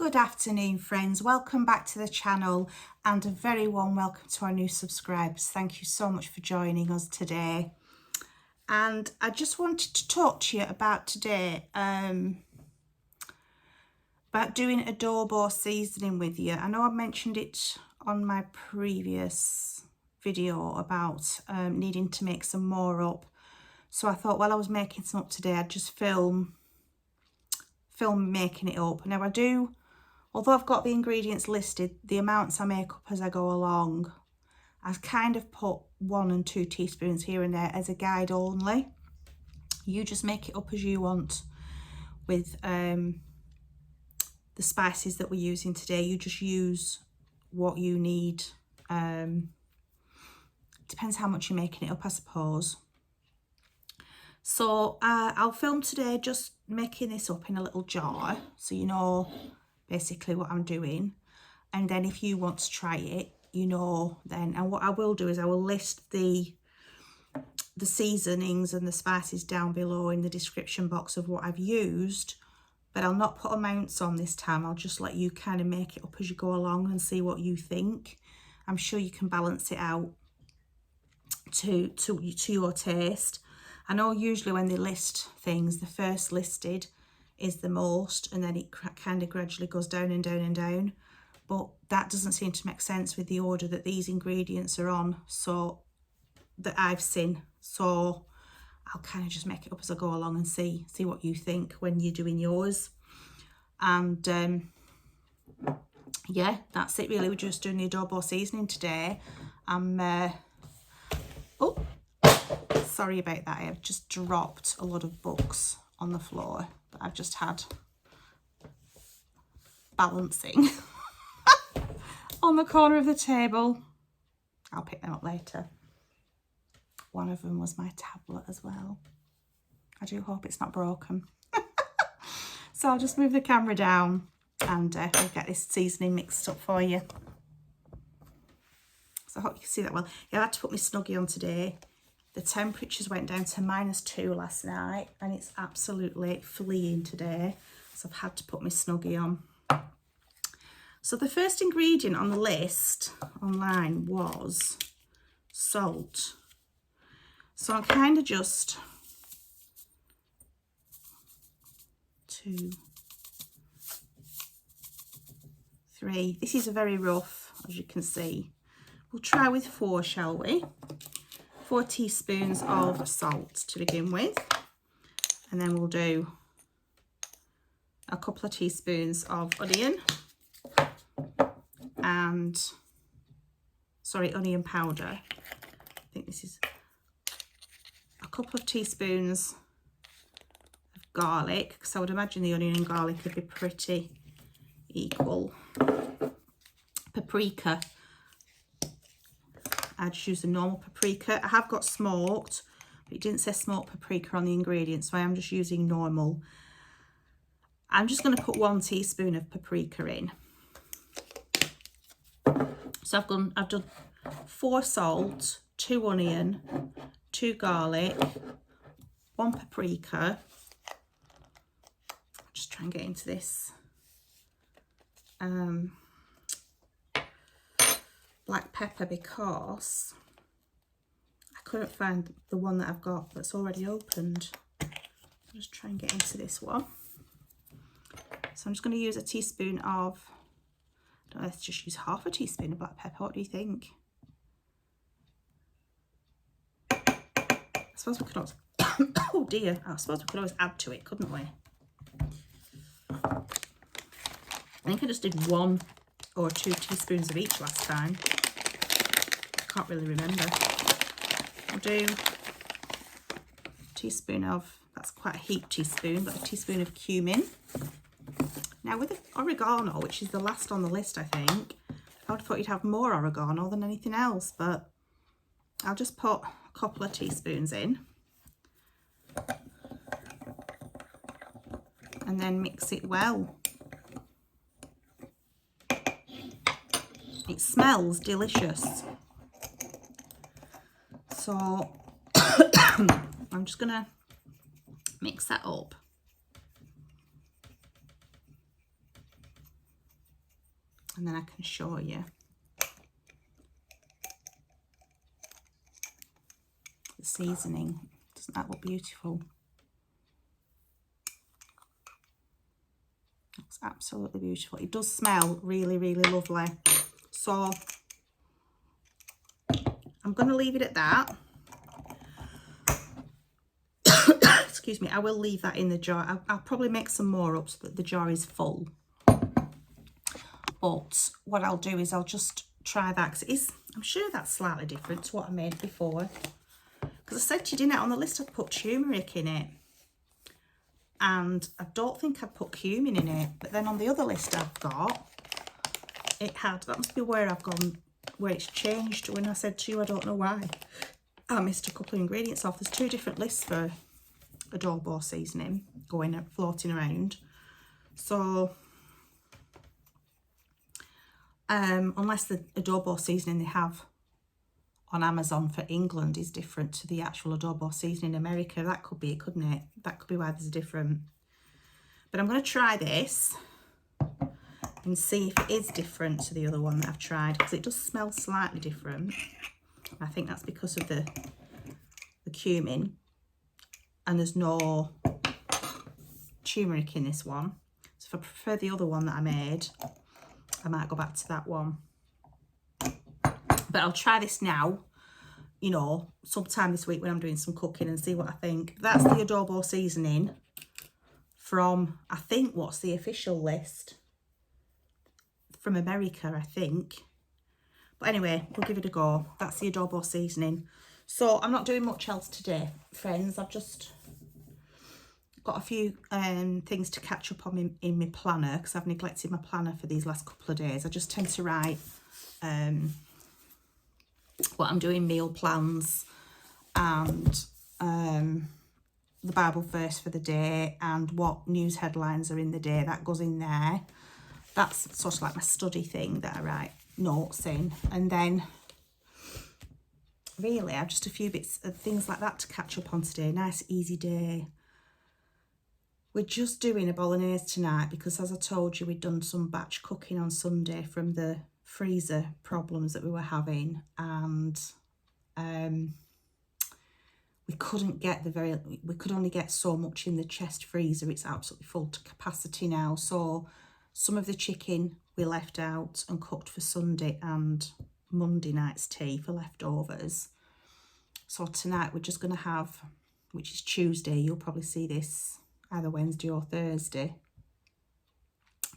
Good afternoon, friends. Welcome back to the channel and a very warm welcome to our new subscribers. Thank you so much for joining us today. And I just wanted to talk to you about today, about doing adobo seasoning with you. I know I mentioned it on my previous video about needing to make some more up. So I thought while I was making some up today, I'd just film making it up. Now I do, although I've got the ingredients listed, the amounts I make up as I go along, I've kind of put 1 and 2 teaspoons here and there as a guide only. You just make it up as you want with the spices that we're using today. You just use what you need. Depends how much you're making it up, I suppose. So I'll film today just making this up in a little jar, so you know basically what I'm doing. And then if you want to try it, you know then. And what I will do is I will list the seasonings and the spices down below in the description box of what I've used. But I'll not put amounts on this time. I'll just let you kind of make it up as you go along and see what you think. I'm sure you can balance it out to your taste. I know usually when they list things, the first listed is the most, and then it kind of gradually goes down and down and down. But that doesn't seem to make sense with the order that these ingredients are on, so that I've seen. So I'll kind of just make it up as I go along and see what you think when you're doing yours. And yeah, that's it really. We're just doing the adobo seasoning today. Oh, sorry about that. I have just dropped a lot of books on the floor that I've just had balancing on the corner of the table. I'll pick them up later. One of them was my tablet as well. I do hope it's not broken. So I'll just move the camera down and we'll get this seasoning mixed up for you. So I hope you can see that well. Yeah, I had to put my Snuggie on today. The temperatures went down to -2 last night and it's absolutely fleeing today. So I've had to put my Snuggie on. So the first ingredient on the list online was salt. So I'm kind of just 2, 3. This is a very rough, as you can see. We'll try with 4, shall we? 4 teaspoons of salt to begin with, and then we'll do a couple of teaspoons of onion and onion powder. I think this is a couple of teaspoons of garlic, because I would imagine the onion and garlic would be pretty equal. Paprika, I just use the normal paprika. I have got smoked, but it didn't say smoked paprika on the ingredients, so I am just using normal. I'm just going to put 1 teaspoon of paprika in. So I've done 4 salt, 2 onion, 2 garlic, 1 paprika. I'll just try and get into this. Black pepper, because I couldn't find the one that I've got that's already opened. I'll just try and get into this one. So I'm just going to use a teaspoon of, let's just use half a teaspoon of black pepper. What do you think? I suppose we could always, oh dear, I suppose we could always add to it, couldn't we? I think I just did 1 or 2 teaspoons of each last time. I can't really remember. I'll do a teaspoon of, that's quite a heaped teaspoon, but a teaspoon of cumin. Now with the oregano, which is the last on the list, I think, I would have thought you'd have more oregano than anything else, but I'll just put a couple of teaspoons in. And then mix it well. It smells delicious. So I'm just gonna mix that up. and then I can show you. The seasoning. Doesn't that look beautiful? It's absolutely beautiful. It does smell really, really lovely. So I'm going to leave it at that. Excuse me. I will leave that in the jar. I'll probably make some more up so that the jar is full. But what I'll do is I'll just try that, because it is, I'm sure that's slightly different to what I made before. Because I said to you, didn't I, on the list I'd put turmeric in it. And I don't think I'd put cumin in it. But then on the other list I've got, it had, that must be where I've gone, where it's changed. When I said to you, I don't know why, I missed a couple of ingredients off. There's 2 different lists for adobo seasoning floating around. So unless the adobo seasoning they have on Amazon for England is different to the actual adobo seasoning in America, that could be it, couldn't it? That could be why there's a different. But I'm going to try this and see if it is different to the other one that I've tried, because it does smell slightly different. I think that's because of the cumin, and there's no turmeric in this one. So if I prefer the other one that I made, I might go back to that one. But I'll try this now, you know, sometime this week when I'm doing some cooking, and see what I think. That's the adobo seasoning from, I think, what's the official list? From America, I think. But anyway, we'll give it a go. That's the adobo seasoning. So I'm not doing much else today, friends. I've just got a few things to catch up on in my planner, because I've neglected my planner for these last couple of days. I just tend to write what I'm doing, meal plans, and the Bible verse for the day, and what news headlines are in the day. That goes in there. That's sort of like my study thing that I write notes in. And then really I've just a few bits of things like that to catch up on today. Nice easy day. We're just doing a bolognese tonight because, as I told you, we'd done some batch cooking on Sunday from the freezer problems that we were having, and we couldn't get we could only get so much in the chest freezer. It's absolutely full to capacity now. So some of the chicken we left out and cooked for Sunday and Monday night's tea for leftovers. So tonight we're just going to have, which is Tuesday, you'll probably see this either Wednesday or Thursday,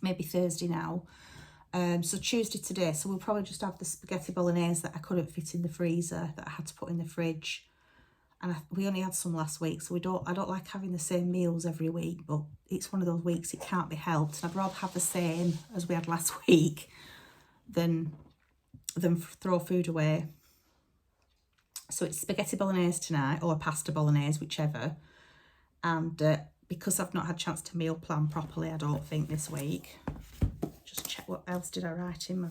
maybe Thursday now. So Tuesday today, so we'll probably just have the spaghetti bolognese that I couldn't fit in the freezer, that I had to put in the fridge. And we only had some last week, so I don't like having the same meals every week, but it's one of those weeks it can't be helped. And I'd rather have the same as we had last week than throw food away. So it's spaghetti bolognese tonight, or pasta bolognese, whichever. And because I've not had a chance to meal plan properly, I don't think, this week. Just check what else did I write in my...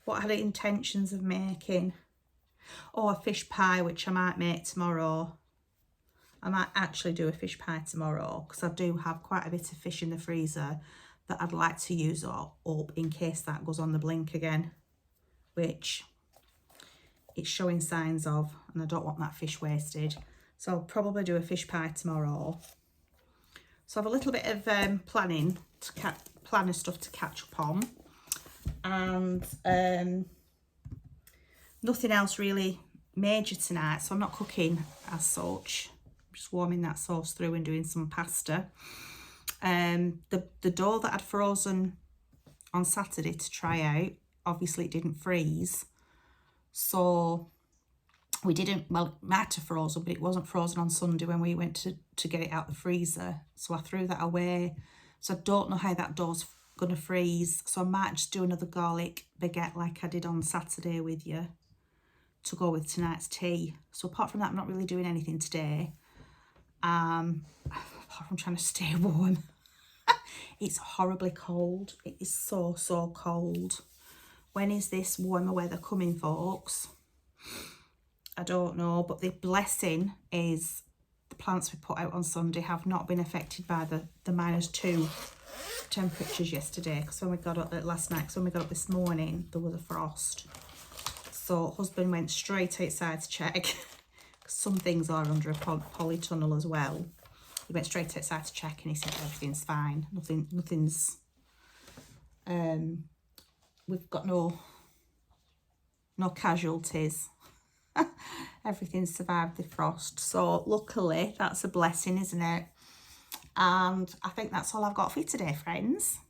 What I had intentions of making. Oh, a fish pie, which I might make tomorrow. I might actually do a fish pie tomorrow, because I do have quite a bit of fish in the freezer that I'd like to use up in case that goes on the blink again, which it's showing signs of, and I don't want that fish wasted. So I'll probably do a fish pie tomorrow. So I have a little bit of planner stuff to catch up on, and nothing else really major tonight, so I'm not cooking as such. I'm just warming that sauce through and doing some pasta. The dough that I'd frozen on Saturday to try out, obviously it didn't freeze, so we didn't, well, it might have frozen, but it wasn't frozen on Sunday when we went to get it out the freezer, so I threw that away. So I don't know how that dough's going to freeze, so I might just do another garlic baguette like I did on Saturday with you, to go with tonight's tea. So apart from that, I'm not really doing anything today. Apart from trying to stay warm. It's horribly cold. It is so cold. When is this warmer weather coming, folks? I don't know, but the blessing is the plants we put out on Sunday have not been affected by the -2 temperatures yesterday, because when we got up last night, because when we got up this morning there was a frost. So husband went straight outside to check, because some things are under a polytunnel as well. He went straight outside to check and he said everything's fine. Nothing's we've got no casualties. Everything survived the frost. So luckily that's a blessing, isn't it? And I think that's all I've got for you today, friends.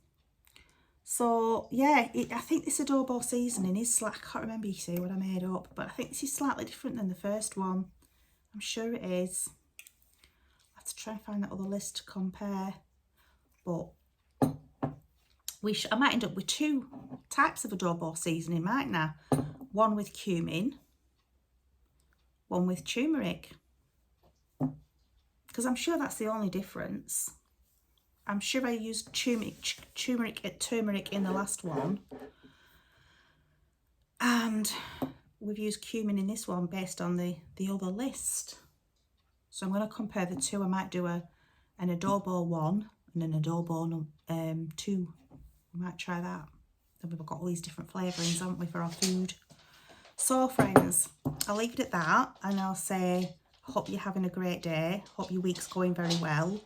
So yeah, I think this adobo seasoning is I can't remember, you see, what I made up, but I think this is slightly different than the first one. I'm sure it is. I have to try and find that other list to compare. But I might end up with 2 types of adobo seasoning, mightn't I? One with cumin, one with turmeric. Because I'm sure that's the only difference. I'm sure I used turmeric in the last one. And we've used cumin in this one based on the other list. So I'm going to compare the 2. I might do an adobo 1 and an adobo 2. We might try that. Then we've got all these different flavourings, haven't we, for our food. So friends, I'll leave it at that, and I'll say, hope you're having a great day. Hope your week's going very well.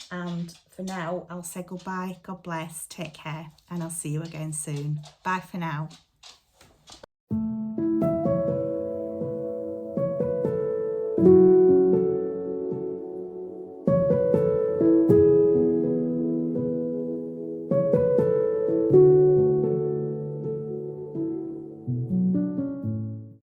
And for now, I'll say goodbye. God bless. Take care. And I'll see you again soon. Bye for now.